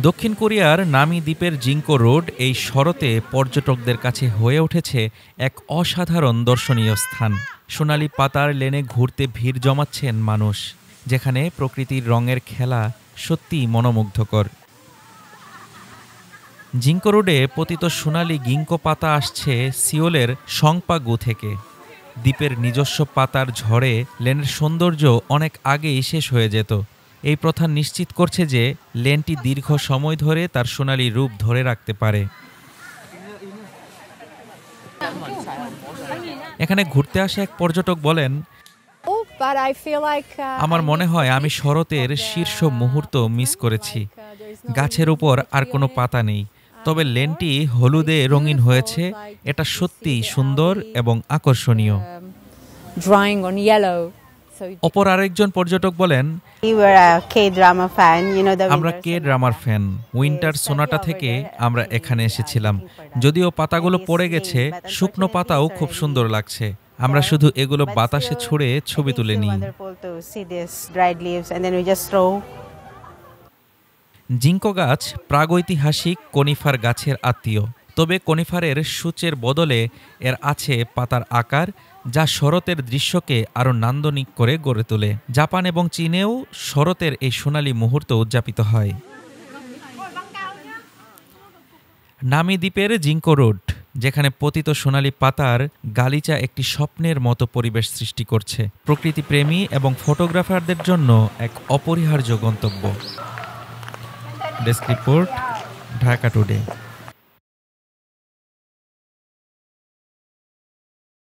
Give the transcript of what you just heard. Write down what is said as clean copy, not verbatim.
দক্ষিণ কোরিয়ার নামি দ্বীপের জিঙ্কো রোড এই শরতে পর্যটকদের কাছে হয়ে উঠেছে এক অসাধারণ দর্শনীয় স্থান। সোনালি পাতার লেনে ঘুরতে ভিড় জমাচ্ছেন মানুষ, যেখানে প্রকৃতির রঙের খেলা সত্যিই মনোমুগ্ধকর। জিঙ্কো রোডে পতিত সোনালি গিঙ্কো পাতা আসছে সিওলের সংপাগু থেকে। দ্বীপের নিজস্ব পাতার ঝড়ে লেনের সৌন্দর্য অনেক আগেই শেষ হয়ে যেত। এই প্রথা নিশ্চিত করছে যে লেনটি দীর্ঘ সময় ধরে তার সোনালি রূপ ধরে রাখতে পারে। এখানে ঘুরতে আসা এক পর্যটক বলেন, আমার মনে হয় আমি শরতের শীর্ষ মুহূর্ত মিস করেছি। গাছের উপর আর কোনো পাতা নেই, তবে লেনটি হলুদে রঙিন হয়েছে। এটা সত্যিই সুন্দর এবং আকর্ষণীয়। অপর আরেকজন পর্যটক বলেন, আমরা কে ড্রামার ফ্যান। উইন্টার সোনাটা থেকে আমরা এখানে এসেছিলাম। যদিও পাতাগুলো পড়ে গেছে, শুকনো পাতাও খুব সুন্দর লাগছে। আমরা শুধু এগুলো বাতাসে ছুঁড়ে ছবি তুলে নিই। জিঙ্কো গাছ প্রাগৈতিহাসিক কনিফার গাছের আত্মীয়। তবে কনিফারের সূচের বদলে এর আছে পাতার আকার, যা শরতের দৃশ্যকে আরও নান্দনিক করে গড়ে তোলে। জাপান এবং চীনেও শরতের এই সোনালী মুহূর্ত উদযাপিত হয়। নামি দ্বীপের জিঙ্কো রোড, যেখানে পতিত সোনালী পাতার গালিচা একটি স্বপ্নের মতো পরিবেশ সৃষ্টি করছে, প্রকৃতিপ্রেমী এবং ফটোগ্রাফারদের জন্য এক অপরিহার্য গন্তব্য। Desk report, Dhaka today.